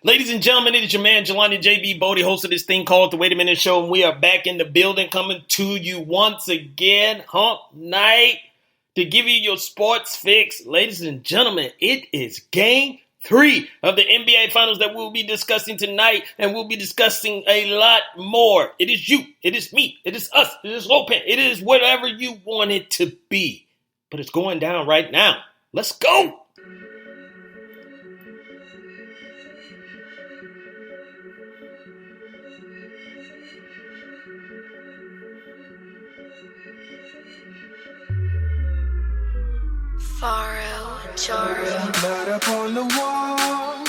Ladies and gentlemen, it is your man, Jelani JB Bodie, host of this thing called The Wait a Minute Show, and we are back in the building coming to you once again, hump night, to give you your sports fix. Ladies and gentlemen, it is game 3 of the NBA Finals that we'll be discussing tonight, and we'll be discussing a lot more. It is you, it is me, it is us, it is Lopan, it is whatever you want it to be. But it's going down right now. Let's go! Blood up on the wall,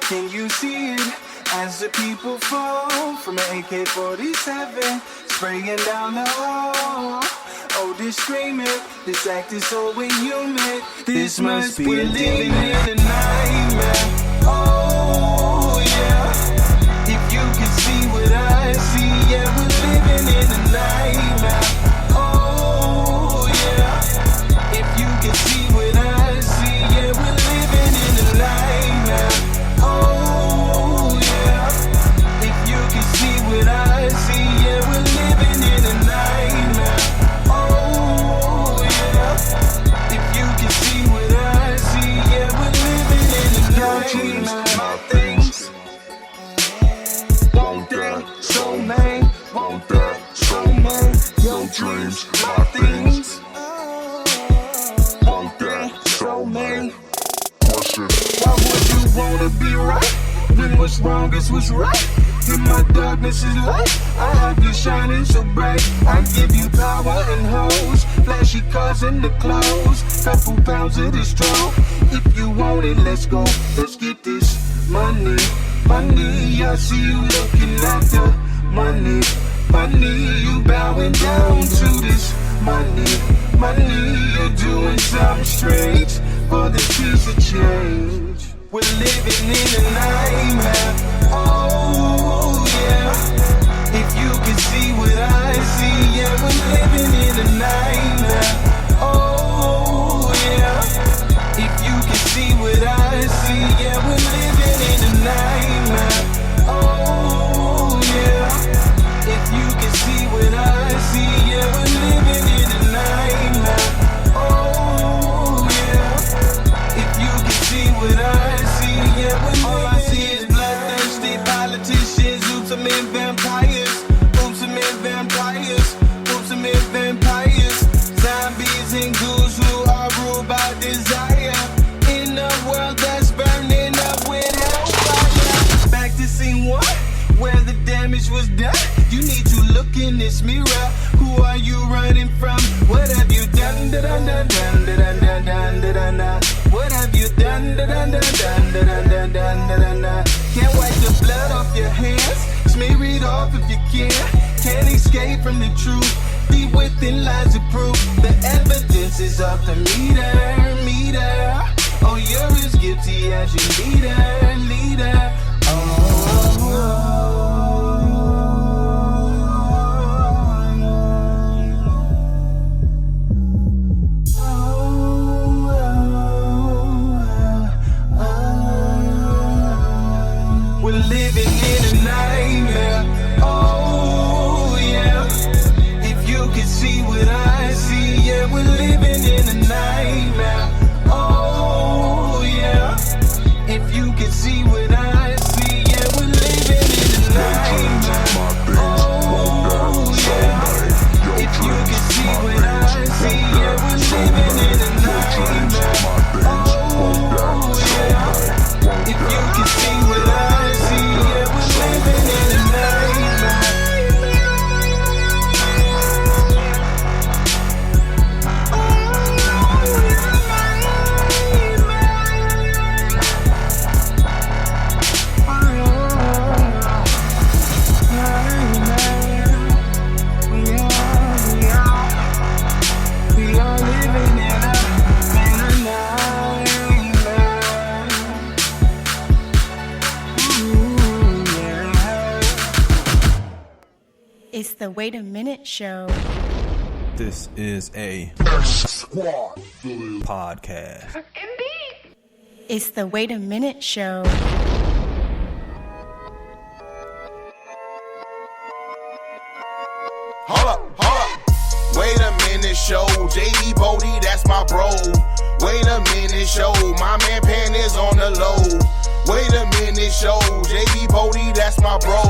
can you see it? As the people fall from an AK-47, spraying down the hall. Oh, they're screaming, this act is so inhuman. This must be living in a nightmare. Oh, yeah. If you can see what I see, yeah, we're living in a nightmare. Oh, yeah. If you can see what I see, yeah, we're living in a nightmare. Oh, yeah. If you can see what I see, yeah, we're living in a nightmare. Oh, yeah. If you can see what I see, yeah, we're living in a nightmare. My things, want that so man, want that so man. Your dreams, my things. Why would you wanna be right when what's wrong is what's right? In my darkness is light, I have you shining so bright. I give you power and hoes, flashy cars and the clothes, couple pounds of this dough. If you want it, let's go, let's get this money. Money, I see you looking at the money. Money, you bowing down to this money. Money, you're doing something strange for this piece of change. We're living in a nightmare. Oh, yeah. If you can see what I see, yeah, we're living in a nightmare. Oh, yeah. If you can see what I see, yeah, we're living in a nightmare. Oh, yeah. If you can see what I see, yeah, we're living in a nightmare. Oh, yeah. If you can see what I see, yeah, we're all I see is bloodthirsty politicians, ultimate vampires, ultimate vampires, ultimate vampires, zombies and ghouls who are ruled by desire. In a world that's burning up with hellfire. Back to scene 1, where the damage was done. You need to look in this mirror. Who are you running from? What have you done? What have you done? Can't wipe the blood off your hands. Smear it off if you can. Can't escape from the truth. Be within lies of proof. The evidence is off the meter. Oh, you're as guilty as your leader. We're living in a nightmare. Oh, yeah. If you can see what I see, yeah, we're living in a nightmare. Oh, yeah. If you can see what I see, yeah, we're living in a nightmare. Oh, yeah. If you can see what I see, yeah, we're living in a nightmare. Oh, yeah. If you can see what I see, yeah, we're living in a nightmare. We are living in a It's the Wait a Minute Show. This is a podcast. It's the Wait a Minute Show. my bro. Wait a minute, show. My man Pan is on the low. Wait a minute, show. JB Bodie, that's my bro.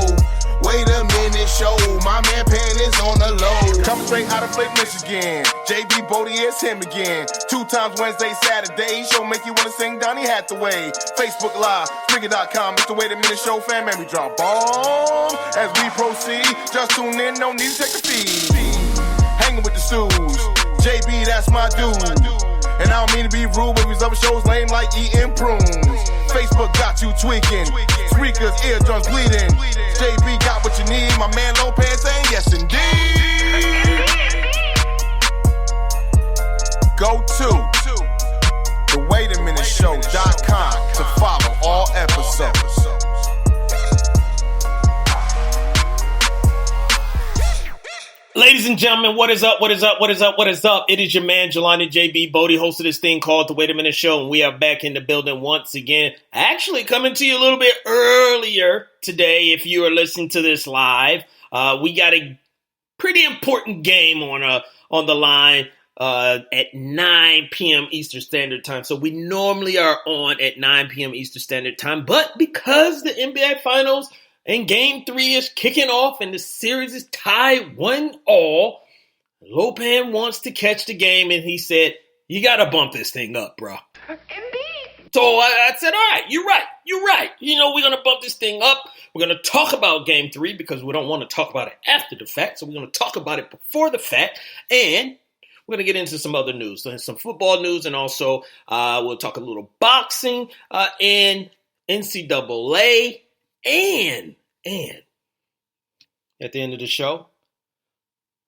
Wait a minute, show. My man Pan is on the low. Coming straight out of Flake, Michigan. JB Bodie is him again. 2 times Wednesday, Saturday. Show make you wanna sing Donny Hathaway. Facebook Live, Spreaker.com. It's the Wait a Minute Show, fam, and we drop bombs as we proceed. Just tune in, no need to check the feed. Hanging with the Stews. JB, that's my dude. And I don't mean to be rude, but these other shows lame like eating prunes. Facebook got you tweaking. Spreakers, eardrums bleeding. JB got what you need. My man Lopez saying yes indeed. Go to thewaitaminuteshow.com to follow all episodes. Ladies and gentlemen, what is up? What is up? What is up? What is up? It is your man, Jelani JB Bodie, host of this thing called The Wait a Minute Show, and we are back in the building once again. Actually, coming to you a little bit earlier today, if you are listening to this live. We got a pretty important game on the line at 9 p.m. Eastern Standard Time. So we normally are on at 9 p.m. Eastern Standard Time, but because the NBA Finals and Game 3 is kicking off and the series is tied 1-1, Lopan wants to catch the game, and he said, you got to bump this thing up, bro. Indeed. So I said, all right, you're right. You know, we're going to bump this thing up. We're going to talk about Game 3 because we don't want to talk about it after the fact. So we're going to talk about it before the fact, and we're going to get into some other news, some football news, and also we'll talk a little boxing and NCAA. And at the end of the show,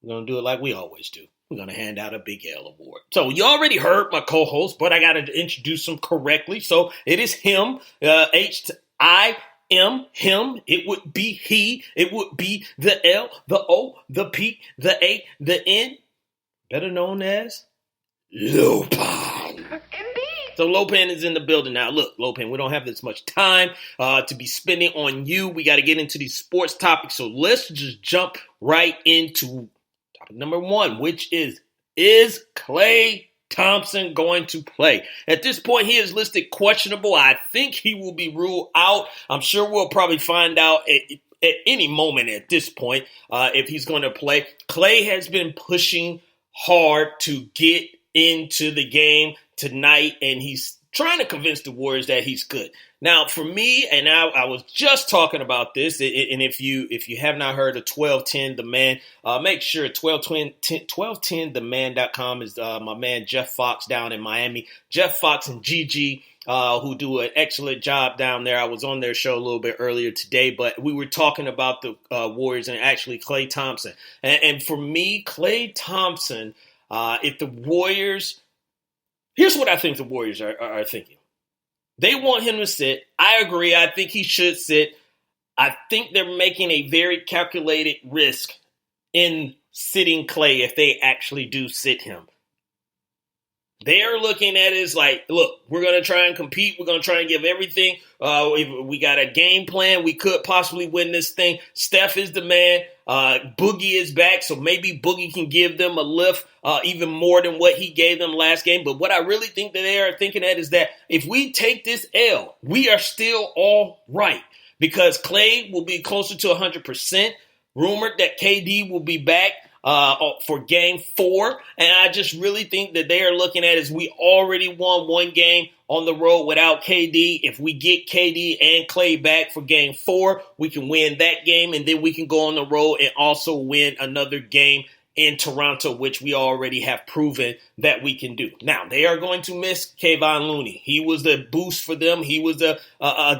we're going to do it like we always do. We're going to hand out a Big L award. So you already heard my co-host, but I got to introduce him correctly. So it is him, H-I-M, him. It would be he. It would be the L, the O, the P, the A, the N. Better known as Lopan. So Lopan is in the building now. Look, Lopan, we don't have this much time to be spending on you. We got to get into these sports topics. So let's just jump right into topic number 1, which is Klay Thompson going to play? At this point, he is listed questionable. I think he will be ruled out. I'm sure we'll probably find out at any moment at this point if he's going to play. Klay has been pushing hard to get into the game tonight, and he's trying to convince the Warriors that he's good. Now, for me, and I was just talking about this, and if you have not heard of 1210 The Man, make sure 1210theman.com is my man Jeff Fox down in Miami. Jeff Fox and Gigi, who do an excellent job down there. I was on their show a little bit earlier today, but we were talking about the Warriors and actually Klay Thompson. And for me, Klay Thompson, if the Warriors... Here's what I think the Warriors are thinking. They want him to sit. I agree. I think he should sit. I think they're making a very calculated risk in sitting Klay if they actually do sit him. They're looking at it as like, look, we're going to try and compete. We're going to try and give everything. We got a game plan. We could possibly win this thing. Steph is the man. Boogie is back, so maybe Boogie can give them a lift even more than what he gave them last game. But what I really think that they are thinking at is that if we take this L, we are still all right because Klay will be closer to 100%. Rumored that KD will be back for Game 4. And I just really think that they are looking at is we already won one game on the road without KD. If we get KD and Klay back for Game 4, we can win that game. And then we can go on the road and also win another game in Toronto, which we already have proven that we can do. Now, they are going to miss Kevon Looney. He was the boost for them. He was a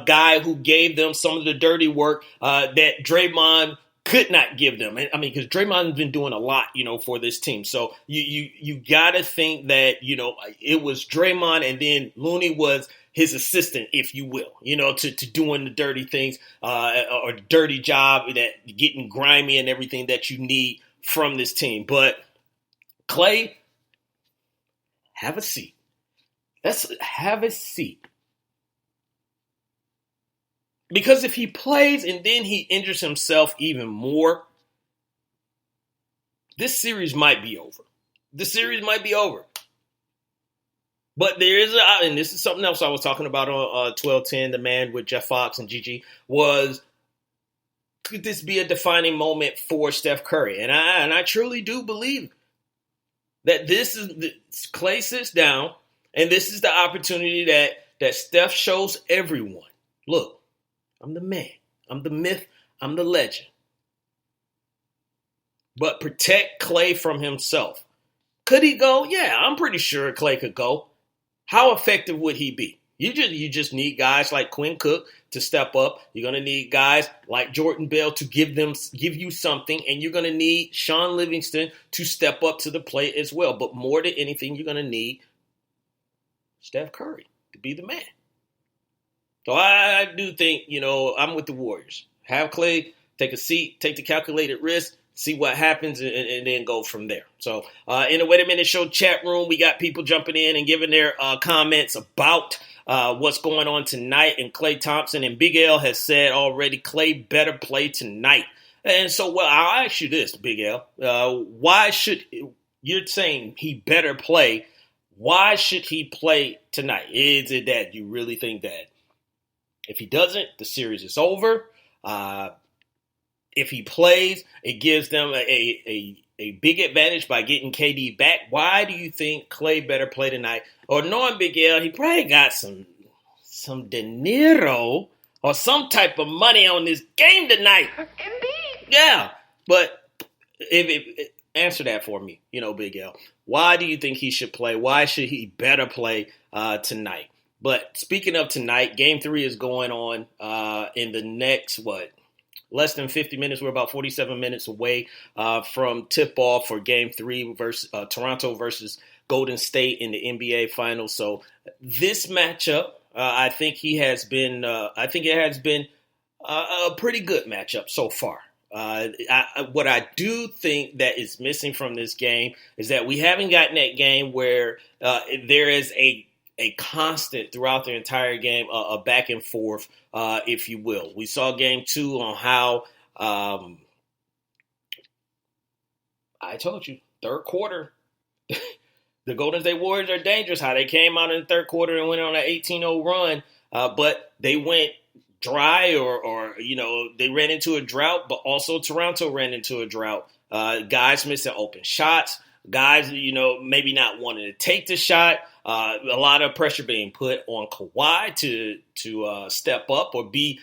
guy who gave them some of the dirty work that Draymond could not give them. I mean, because Draymond's been doing a lot, for this team. So you got to think that, it was Draymond and then Looney was his assistant, if you will, to doing the dirty things or the dirty job, that getting grimy and everything that you need from this team. But Klay, have a seat. Let's have a seat. Because if he plays and then he injures himself even more, this series might be over. The series might be over. But there is, and this is something else I was talking about on 1210, the man with Jeff Fox and Gigi, was could this be a defining moment for Steph Curry? And I truly do believe that this is Klay sits down, and this is the opportunity that Steph shows everyone. Look, I'm the man. I'm the myth. I'm the legend. But protect Klay from himself. Could he go? Yeah, I'm pretty sure Klay could go. How effective would he be? You just need guys like Quinn Cook to step up. You're going to need guys like Jordan Bell to give you something, and you're going to need Sean Livingston to step up to the plate as well. But more than anything, you're going to need Steph Curry to be the man. So I do think, I'm with the Warriors. Have Klay take a seat, take the calculated risk, see what happens, and then go from there. So in the Wait a Minute Show chat room, we got people jumping in and giving their comments about what's going on tonight. And Klay Thompson and Big L has said already, Klay better play tonight. And so, I'll ask you this, Big L. You're saying he better play. Why should he play tonight? Is it that you really think that if he doesn't, the series is over? If he plays, it gives them a big advantage by getting KD back. Why do you think Klay better play tonight? Or knowing Big L, he probably got some dinero or some type of money on this game tonight. Indeed. Yeah, but if answer that for me, Big L. Why do you think he should play? Why should he better play tonight? But speaking of tonight, Game 3 is going on in the next, less than 50 minutes. We're about 47 minutes away from tip-off for Game 3 versus Toronto versus Golden State in the NBA Finals. So this matchup, I think it has been a pretty good matchup so far. What I do think that is missing from this game is that we haven't gotten that game where there is a constant throughout the entire game, a back and forth, if you will. We saw Game 2 on how I told you, third quarter, the Golden State Warriors are dangerous. How they came out in the third quarter and went on an 18-0 run, but they went dry or they ran into a drought, but also Toronto ran into a drought. Guys missing open shots, guys, maybe not wanting to take the shot. A lot of pressure being put on Kawhi to step up or be,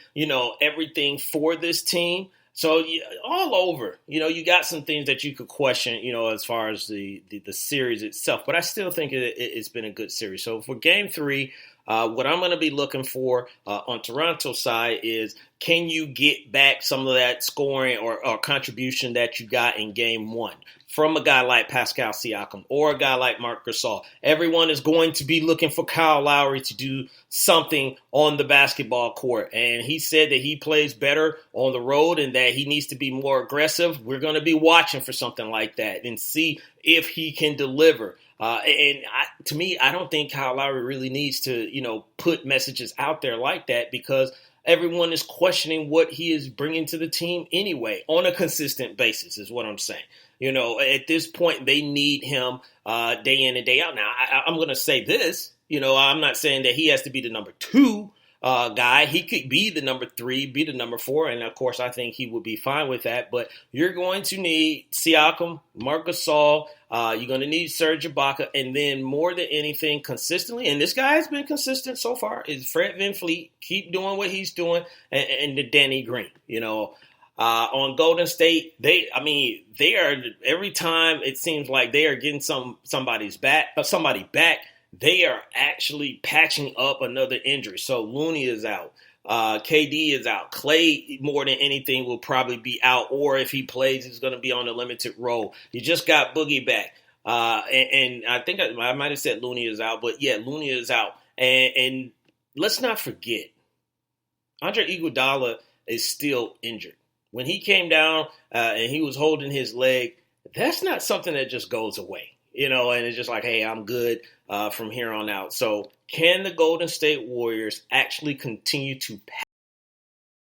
everything for this team. So all over, you got some things that you could question, as far as the series itself. But I still think it's been a good series. So for Game 3, what I'm going to be looking for on Toronto's side is, can you get back some of that scoring or contribution that you got in Game 1 from a guy like Pascal Siakam or a guy like Marc Gasol? Everyone is going to be looking for Kyle Lowry to do something on the basketball court. And he said that he plays better on the road and that he needs to be more aggressive. We're going to be watching for something like that and see if he can deliver. To me, I don't think Kyle Lowry really needs to, put messages out there like that, because everyone is questioning what he is bringing to the team anyway on a consistent basis is what I'm saying. At this point, they need him day in and day out. Now, I'm going to say this, I'm not saying that he has to be the number 2 guy. He could be the number 3, be the number 4. And of course, I think he would be fine with that. But you're going to need Siakam, Marc Gasol. You're going to need Serge Ibaka. And then more than anything, consistently, and this guy has been consistent so far, is Fred VanVleet. Keep doing what he's doing. And the Danny Green, on Golden State, they are, every time it seems like they are getting somebody back, they are actually patching up another injury. So Looney is out. KD is out. Klay, more than anything, will probably be out. Or if he plays, he's going to be on a limited role. You just got Boogie back. And I think I might have said Looney is out. But, yeah, Looney is out. And let's not forget, Andre Iguodala is still injured. When he came down and he was holding his leg, that's not something that just goes away. And it's just like, hey, I'm good from here on out. So can the Golden State Warriors actually continue to